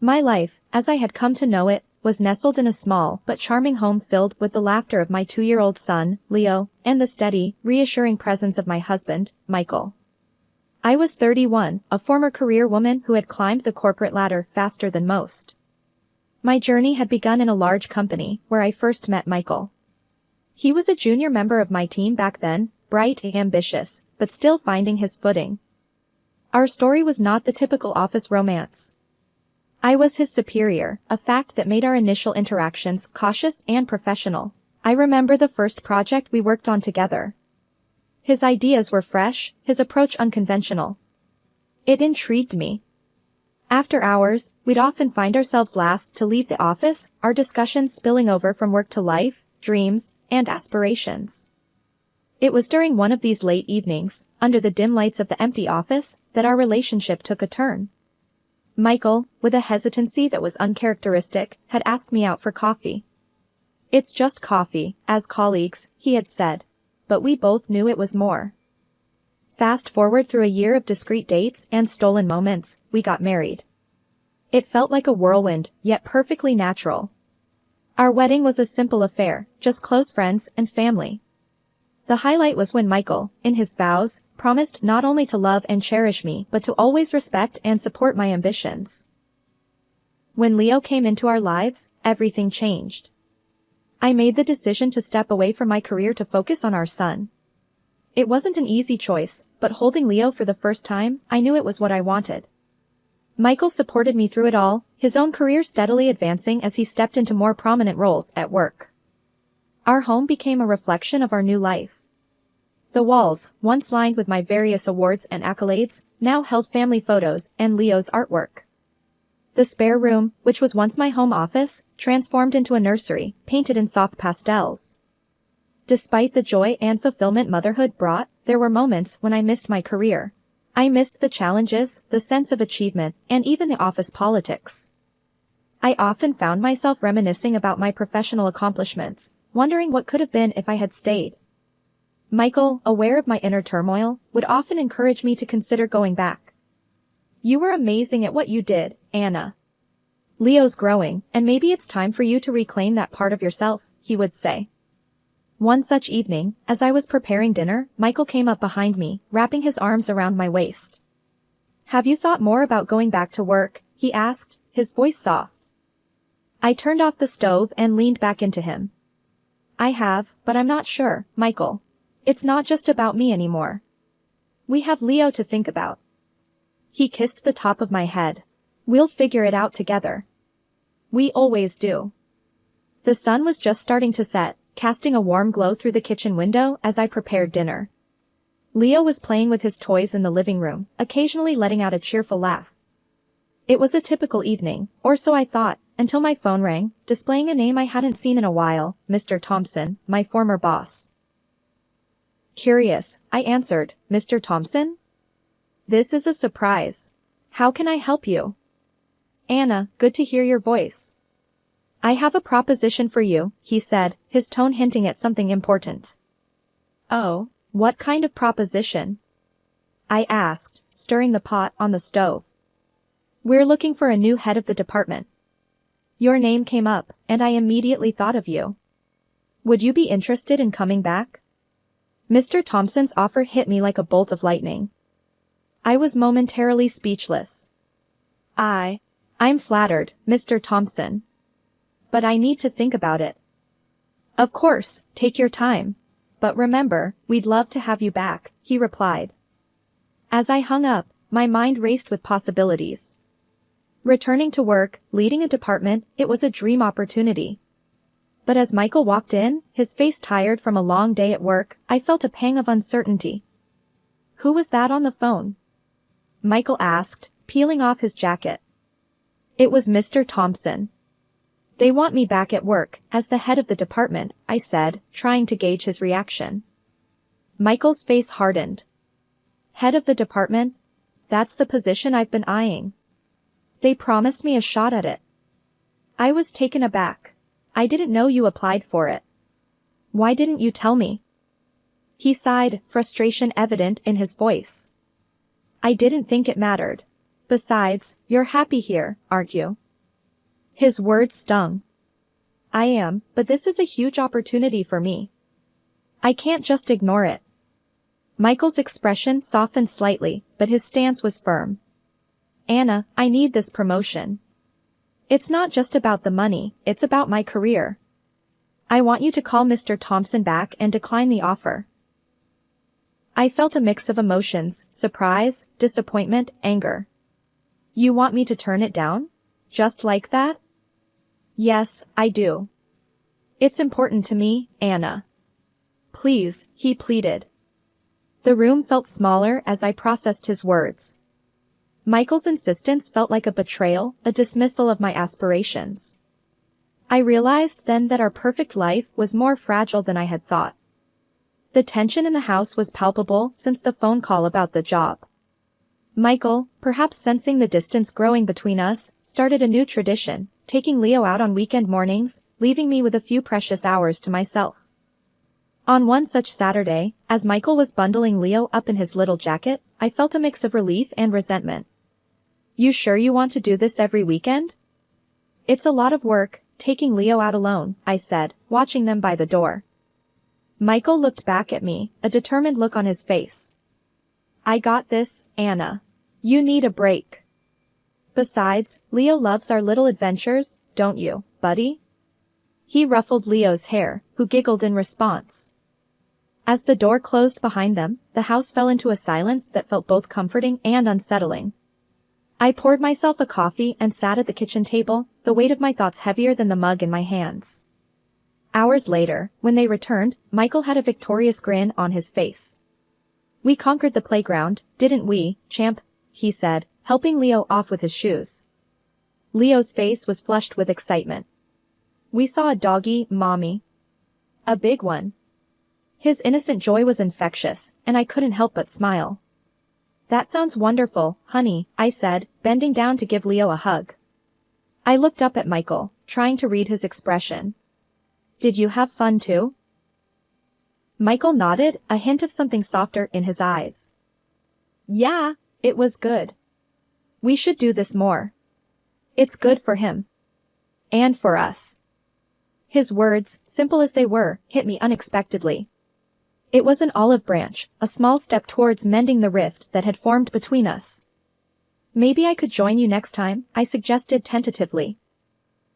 My life, as I had come to know it, was nestled in a small but charming home filled with the laughter of my 2-year-old son, Leo, and the steady, reassuring presence of my husband, Michael. I was 31, a former career woman who had climbed the corporate ladder faster than most. My journey had begun in a large company, where I first met Michael. He was a junior member of my team back then, bright and ambitious, but still finding his footing. Our story was not the typical office romance. I was his superior, a fact that made our initial interactions cautious and professional. I remember the first project we worked on together. His ideas were fresh, his approach unconventional. It intrigued me. After hours, we'd often find ourselves last to leave the office, our discussions spilling over from work to life, dreams, and aspirations. It was during one of these late evenings, under the dim lights of the empty office, that our relationship took a turn. Michael, with a hesitancy that was uncharacteristic, had asked me out for coffee. "It's just coffee, as colleagues," he had said. But we both knew it was more. Fast forward through a year of discreet dates and stolen moments, we got married. It felt like a whirlwind, yet perfectly natural. Our wedding was a simple affair, just close friends and family. The highlight was when Michael, in his vows, promised not only to love and cherish me but to always respect and support my ambitions. When Leo came into our lives, everything changed. I made the decision to step away from my career to focus on our son. It wasn't an easy choice, but holding Leo for the first time, I knew it was what I wanted. Michael supported me through it all, his own career steadily advancing as he stepped into more prominent roles at work. Our home became a reflection of our new life. The walls, once lined with my various awards and accolades, now held family photos and Leo's artwork. The spare room, which was once my home office, transformed into a nursery, painted in soft pastels. Despite the joy and fulfillment motherhood brought, there were moments when I missed my career. I missed the challenges, the sense of achievement, and even the office politics. I often found myself reminiscing about my professional accomplishments, wondering what could have been if I had stayed. Michael, aware of my inner turmoil, would often encourage me to consider going back. "You were amazing at what you did, Anna. Leo's growing, and maybe it's time for you to reclaim that part of yourself," he would say. One such evening, as I was preparing dinner, Michael came up behind me, wrapping his arms around my waist. "Have you thought more about going back to work?" he asked, his voice soft. I turned off the stove and leaned back into him. "I have, but I'm not sure, Michael. It's not just about me anymore. We have Leo to think about." He kissed the top of my head. "We'll figure it out together. We always do." The sun was just starting to set, casting a warm glow through the kitchen window as I prepared dinner. Leo was playing with his toys in the living room, occasionally letting out a cheerful laugh. It was a typical evening, or so I thought, until my phone rang, displaying a name I hadn't seen in a while, Mr. Thompson, my former boss. Curious, I answered, "Mr. Thompson? This is a surprise. How can I help you?" "Anna, good to hear your voice. I have a proposition for you," he said, his tone hinting at something important. "Oh, what kind of proposition?" I asked, stirring the pot on the stove. "We're looking for a new head of the department. Your name came up, and I immediately thought of you. Would you be interested in coming back?" Mr. Thompson's offer hit me like a bolt of lightning. I was momentarily speechless. I'm flattered, Mr. Thompson. But I need to think about it." "Of course, take your time. But remember, we'd love to have you back," he replied. As I hung up, my mind raced with possibilities. Returning to work, leading a department, it was a dream opportunity. But as Michael walked in, his face tired from a long day at work, I felt a pang of uncertainty. "Who was that on the phone?" Michael asked, peeling off his jacket. "It was Mr. Thompson. They want me back at work, as the head of the department," I said, trying to gauge his reaction. Michael's face hardened. "Head of the department? That's the position I've been eyeing. They promised me a shot at it." I was taken aback. "I didn't know you applied for it. Why didn't you tell me?" He sighed, frustration evident in his voice. "I didn't think it mattered. Besides, you're happy here, aren't you? His words stung. I am, but this is a huge opportunity for me. I can't just ignore it. Michael's expression softened slightly, but his stance was firm. Anna, I need this promotion. It's not just about the money, it's about my career. I want you to call Mr. Thompson back and decline the offer. I felt a mix of emotions, surprise, disappointment, anger. You want me to turn it down? Just like that? Yes, I do. It's important to me, Anna. Please, he pleaded. The room felt smaller as I processed his words. Michael's insistence felt like a betrayal, a dismissal of my aspirations. I realized then that our perfect life was more fragile than I had thought. The tension in the house was palpable since the phone call about the job. Michael, perhaps sensing the distance growing between us, started a new tradition, taking Leo out on weekend mornings, leaving me with a few precious hours to myself. On one such Saturday, as Michael was bundling Leo up in his little jacket, I felt a mix of relief and resentment. You sure you want to do this every weekend? It's a lot of work, taking Leo out alone, I said, watching them by the door. Michael looked back at me, a determined look on his face. I got this, Anna. You need a break. Besides, Leo loves our little adventures, don't you, buddy? He ruffled Leo's hair, who giggled in response. As the door closed behind them, the house fell into a silence that felt both comforting and unsettling. I poured myself a coffee and sat at the kitchen table, the weight of my thoughts heavier than the mug in my hands. Hours later, when they returned, Michael had a victorious grin on his face. We conquered the playground, didn't we, champ? He said, helping Leo off with his shoes. Leo's face was flushed with excitement. We saw a doggy, mommy. A big one. His innocent joy was infectious, and I couldn't help but smile. That sounds wonderful, honey, I said, bending down to give Leo a hug. I looked up at Michael, trying to read his expression. Did you have fun too? Michael nodded, a hint of something softer in his eyes. Yeah, it was good. We should do this more. It's good for him. And for us. His words, simple as they were, hit me unexpectedly. It was an olive branch, a small step towards mending the rift that had formed between us. Maybe I could join you next time, I suggested tentatively.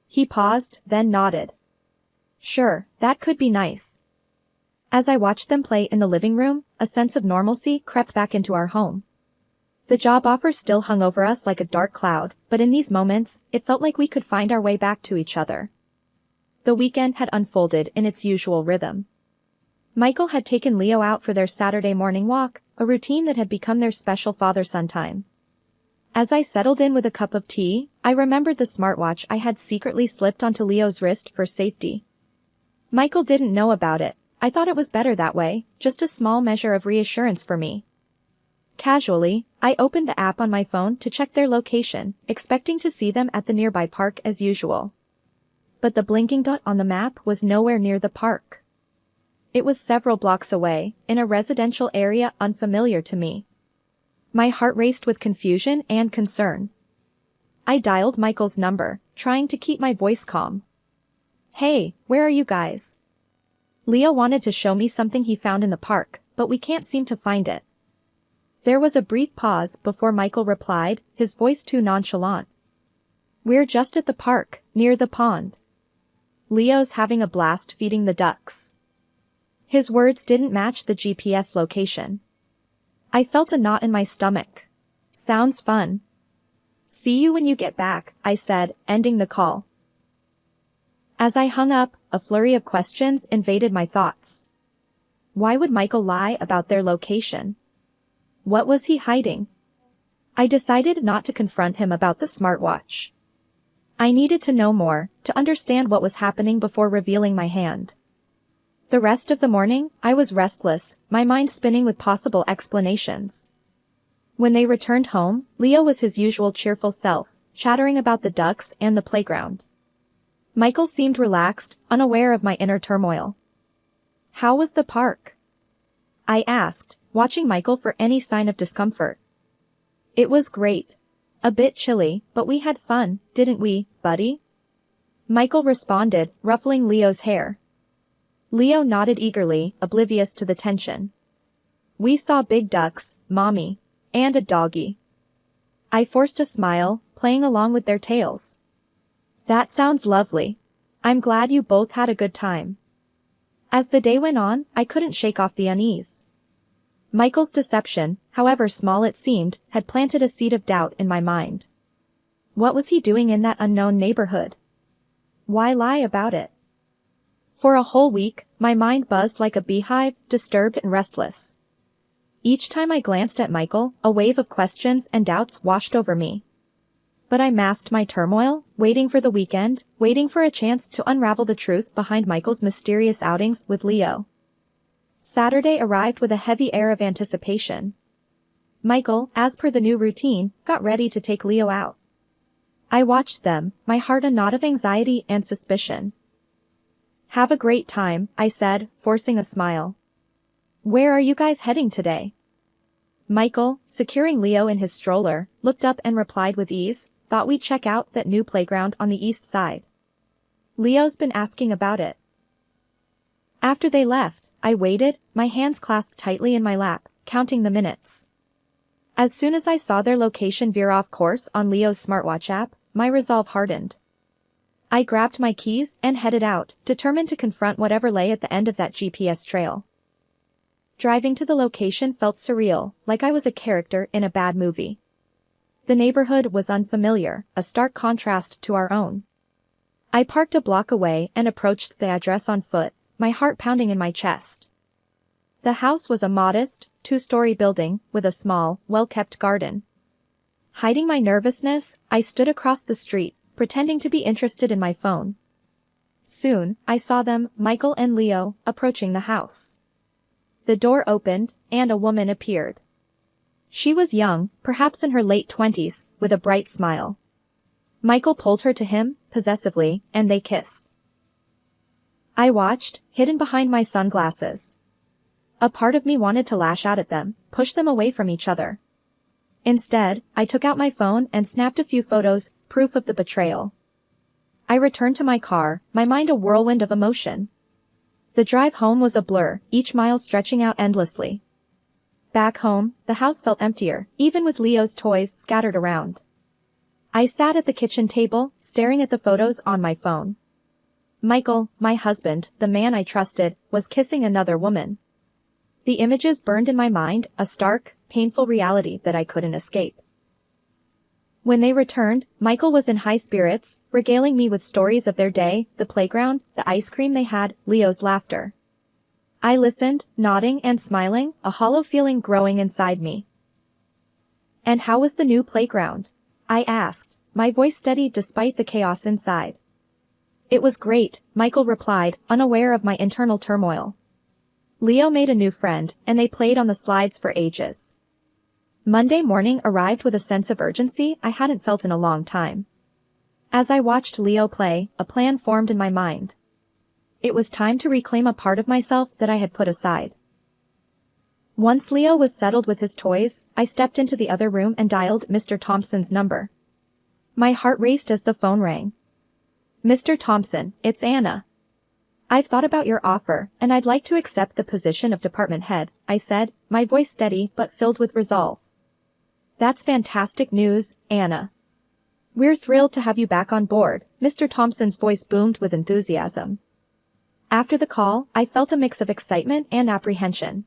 He paused, then nodded. Sure, that could be nice. As I watched them play in the living room, a sense of normalcy crept back into our home. The job offer still hung over us like a dark cloud, but in these moments, it felt like we could find our way back to each other. The weekend had unfolded in its usual rhythm. Michael had taken Leo out for their Saturday morning walk, a routine that had become their special father-son time. As I settled in with a cup of tea, I remembered the smartwatch I had secretly slipped onto Leo's wrist for safety. Michael didn't know about it. I thought it was better that way, just a small measure of reassurance for me. Casually, I opened the app on my phone to check their location, expecting to see them at the nearby park as usual. But the blinking dot on the map was nowhere near the park. It was several blocks away, in a residential area unfamiliar to me. My heart raced with confusion and concern. I dialed Michael's number, trying to keep my voice calm. Hey, where are you guys? Leo wanted to show me something he found in the park, but we can't seem to find it. There was a brief pause before Michael replied, his voice too nonchalant. We're just at the park, near the pond. Leo's having a blast feeding the ducks. His words didn't match the GPS location. I felt a knot in my stomach. Sounds fun. See you when you get back, I said, ending the call. As I hung up, a flurry of questions invaded my thoughts. Why would Michael lie about their location? What was he hiding? I decided not to confront him about the smartwatch. I needed to know more, to understand what was happening before revealing my hand. The rest of the morning, I was restless, my mind spinning with possible explanations. When they returned home, Leo was his usual cheerful self, chattering about the ducks and the playground. Michael seemed relaxed, unaware of my inner turmoil. How was the park? I asked, watching Michael for any sign of discomfort. It was great. A bit chilly, but we had fun, didn't we, buddy? Michael responded, ruffling Leo's hair. Leo nodded eagerly, oblivious to the tension. We saw big ducks, mommy. And a doggy. I forced a smile, playing along with their tails. That sounds lovely. I'm glad you both had a good time. As the day went on, I couldn't shake off the unease. Michael's deception, however small it seemed, had planted a seed of doubt in my mind. What was he doing in that unknown neighborhood? Why lie about it? For a whole week, my mind buzzed like a beehive, disturbed and restless. Each time I glanced at Michael, a wave of questions and doubts washed over me. But I masked my turmoil, waiting for the weekend, waiting for a chance to unravel the truth behind Michael's mysterious outings with Leo. Saturday arrived with a heavy air of anticipation. Michael, as per the new routine, got ready to take Leo out. I watched them, my heart a knot of anxiety and suspicion. Have a great time, I said, forcing a smile. Where are you guys heading today? Michael, securing Leo in his stroller, looked up and replied with ease, thought we'd check out that new playground on the east side. Leo's been asking about it. After they left, I waited, my hands clasped tightly in my lap, counting the minutes. As soon as I saw their location veer off course on Leo's smartwatch app, my resolve hardened. I grabbed my keys and headed out, determined to confront whatever lay at the end of that GPS trail. Driving to the location felt surreal, like I was a character in a bad movie. The neighborhood was unfamiliar, a stark contrast to our own. I parked a block away and approached the address on foot, my heart pounding in my chest. The house was a modest, two-story building, with a small, well-kept garden. Hiding my nervousness, I stood across the street, pretending to be interested in my phone. Soon, I saw them, Michael and Leo, approaching the house. The door opened, and a woman appeared. She was young, perhaps in her late 20s, with a bright smile. Michael pulled her to him, possessively, and they kissed. I watched, hidden behind my sunglasses. A part of me wanted to lash out at them, push them away from each other. Instead, I took out my phone and snapped a few photos, proof of the betrayal. I returned to my car, my mind a whirlwind of emotion. The drive home was a blur, each mile stretching out endlessly. Back home, the house felt emptier, even with Leo's toys scattered around. I sat at the kitchen table, staring at the photos on my phone. Michael, my husband, the man I trusted, was kissing another woman. The images burned in my mind, a stark, painful reality that I couldn't escape. When they returned, Michael was in high spirits, regaling me with stories of their day, the playground, the ice cream they had, Leo's laughter. I listened, nodding and smiling, a hollow feeling growing inside me. And how was the new playground? I asked, my voice steady despite the chaos inside. It was great, Michael replied, unaware of my internal turmoil. Leo made a new friend, and they played on the slides for ages. Monday morning arrived with a sense of urgency I hadn't felt in a long time. As I watched Leo play, a plan formed in my mind. It was time to reclaim a part of myself that I had put aside. Once Leo was settled with his toys, I stepped into the other room and dialed Mr. Thompson's number. My heart raced as the phone rang. Mr. Thompson, it's Anna. I've thought about your offer, and I'd like to accept the position of department head, I said, my voice steady but filled with resolve. That's fantastic news, Anna. We're thrilled to have you back on board, Mr. Thompson's voice boomed with enthusiasm. After the call, I felt a mix of excitement and apprehension.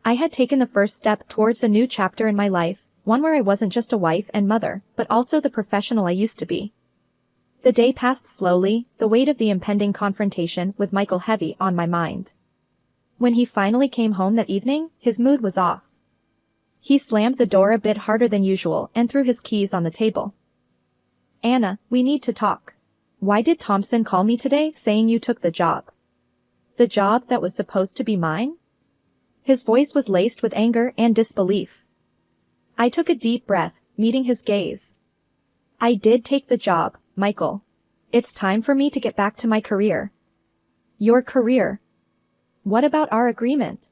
I had taken the first step towards a new chapter in my life, one where I wasn't just a wife and mother, but also the professional I used to be. The day passed slowly, the weight of the impending confrontation with Michael heavy on my mind. When he finally came home that evening, his mood was off. He slammed the door a bit harder than usual and threw his keys on the table. Anna, we need to talk. Why did Thompson call me today saying you took the job? The job that was supposed to be mine? His voice was laced with anger and disbelief. I took a deep breath, meeting his gaze. I did take the job, Michael. It's time for me to get back to my career. Your career? What about our agreement?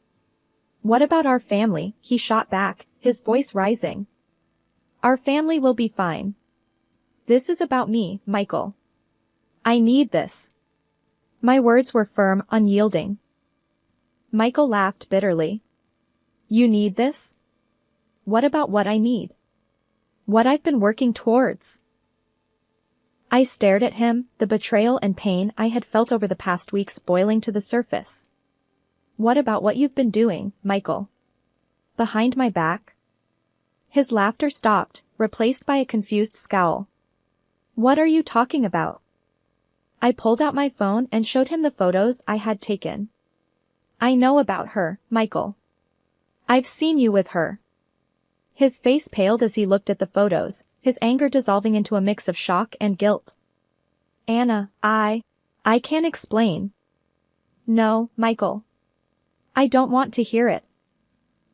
What about our family? He shot back, his voice rising. Our family will be fine. This is about me, Michael. I need this. My words were firm, unyielding. Michael laughed bitterly. You need this? What about what I need? What I've been working towards? I stared at him, the betrayal and pain I had felt over the past weeks boiling to the surface. What about what you've been doing, Michael? Behind my back? His laughter stopped, replaced by a confused scowl. What are you talking about? I pulled out my phone and showed him the photos I had taken. I know about her, Michael. I've seen you with her. His face paled as he looked at the photos, his anger dissolving into a mix of shock and guilt. Anna, I can't explain. No, Michael. I don't want to hear it.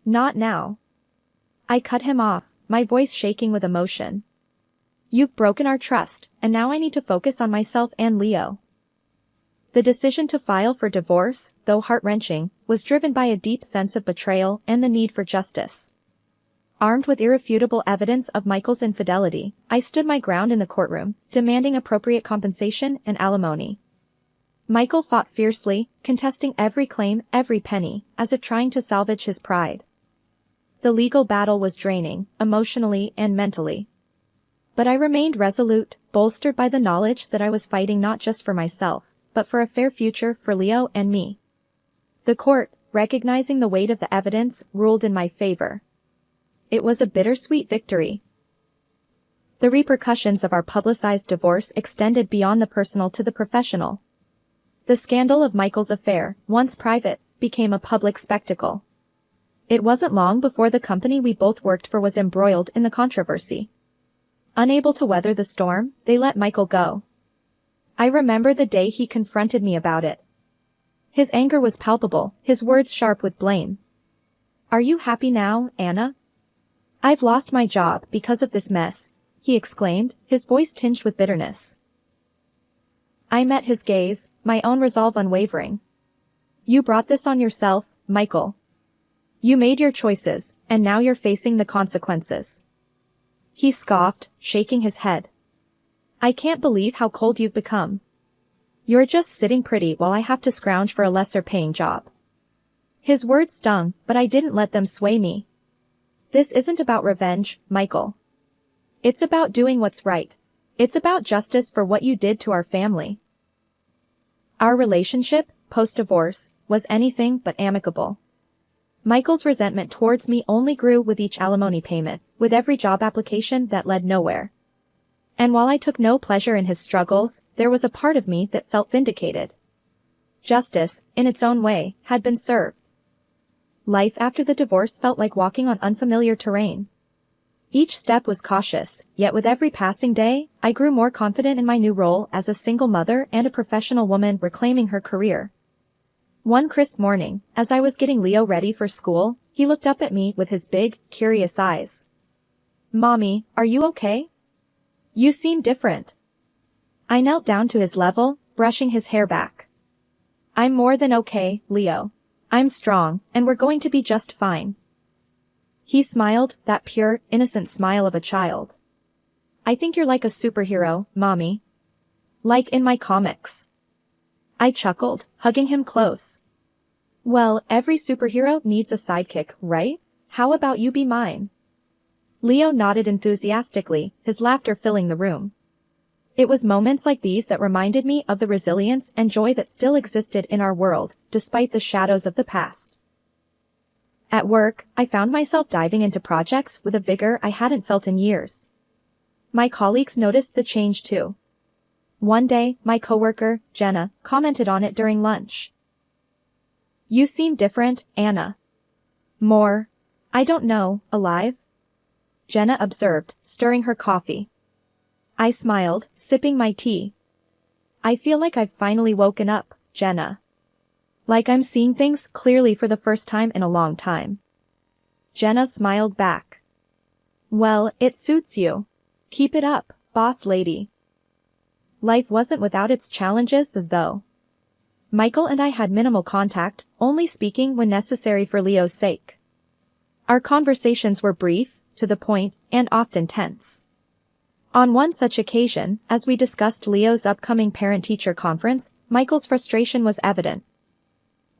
Not now. I cut him off, my voice shaking with emotion. You've broken our trust, and now I need to focus on myself and Leo. The decision to file for divorce, though heart-wrenching, was driven by a deep sense of betrayal and the need for justice. Armed with irrefutable evidence of Michael's infidelity, I stood my ground in the courtroom, demanding appropriate compensation and alimony. Michael fought fiercely, contesting every claim, every penny, as if trying to salvage his pride. The legal battle was draining, emotionally and mentally. But I remained resolute, bolstered by the knowledge that I was fighting not just for myself, but for a fair future for Leo and me. The court, recognizing the weight of the evidence, ruled in my favor. It was a bittersweet victory. The repercussions of our publicized divorce extended beyond the personal to the professional. The scandal of Michael's affair, once private, became a public spectacle. It wasn't long before the company we both worked for was embroiled in the controversy. Unable to weather the storm, they let Michael go. I remember the day he confronted me about it. His anger was palpable, his words sharp with blame. Are you happy now, Anna? I've lost my job because of this mess, he exclaimed, his voice tinged with bitterness. I met his gaze, my own resolve unwavering. You brought this on yourself, Michael. You made your choices, and now you're facing the consequences. He scoffed, shaking his head. I can't believe how cold you've become. You're just sitting pretty while I have to scrounge for a lesser-paying job. His words stung, but I didn't let them sway me. This isn't about revenge, Michael. It's about doing what's right. It's about justice for what you did to our family. Our relationship, post-divorce, was anything but amicable. Michael's resentment towards me only grew with each alimony payment, with every job application that led nowhere. And while I took no pleasure in his struggles, there was a part of me that felt vindicated. Justice, in its own way, had been served. Life after the divorce felt like walking on unfamiliar terrain. Each step was cautious, yet with every passing day, I grew more confident in my new role as a single mother and a professional woman reclaiming her career. One crisp morning, as I was getting Leo ready for school, he looked up at me with his big, curious eyes. Mommy, are you okay? You seem different. I knelt down to his level, brushing his hair back. I'm more than okay, Leo. I'm strong, and we're going to be just fine. He smiled, that pure, innocent smile of a child. I think you're like a superhero, Mommy. Like in my comics. I chuckled, hugging him close. Well, every superhero needs a sidekick, right? How about you be mine? Leo nodded enthusiastically, his laughter filling the room. It was moments like these that reminded me of the resilience and joy that still existed in our world, despite the shadows of the past. At work, I found myself diving into projects with a vigor I hadn't felt in years. My colleagues noticed the change too. One day, my coworker, Jenna, commented on it during lunch. You seem different, Anna. More, I don't know, alive? Jenna observed, stirring her coffee. I smiled, sipping my tea. I feel like I've finally woken up, Jenna. Like I'm seeing things clearly for the first time in a long time. Jenna smiled back. Well, it suits you. Keep it up, boss lady. Life wasn't without its challenges, though. Michael and I had minimal contact, only speaking when necessary for Leo's sake. Our conversations were brief, to the point, and often tense. On one such occasion, as we discussed Leo's upcoming parent-teacher conference, Michael's frustration was evident.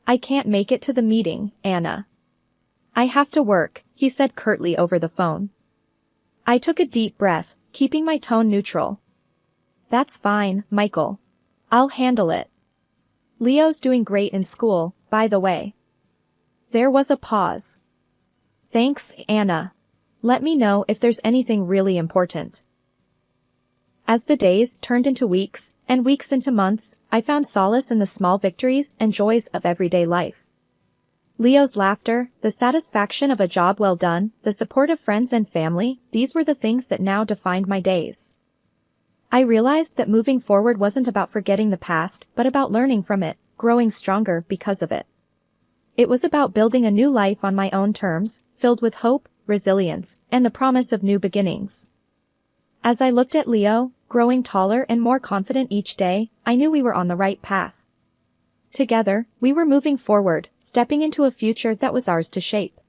"I can't make it to the meeting, Anna. I have to work," he said curtly over the phone. I took a deep breath, keeping my tone neutral. "That's fine, Michael. I'll handle it. Leo's doing great in school, by the way." There was a pause. "Thanks, Anna. Let me know if there's anything really important." As the days turned into weeks, and weeks into months, I found solace in the small victories and joys of everyday life. Leo's laughter, the satisfaction of a job well done, the support of friends and family, these were the things that now defined my days. I realized that moving forward wasn't about forgetting the past, but about learning from it, growing stronger because of it. It was about building a new life on my own terms, filled with hope, resilience, and the promise of new beginnings. As I looked at Leo, growing taller and more confident each day, I knew we were on the right path. Together, we were moving forward, stepping into a future that was ours to shape.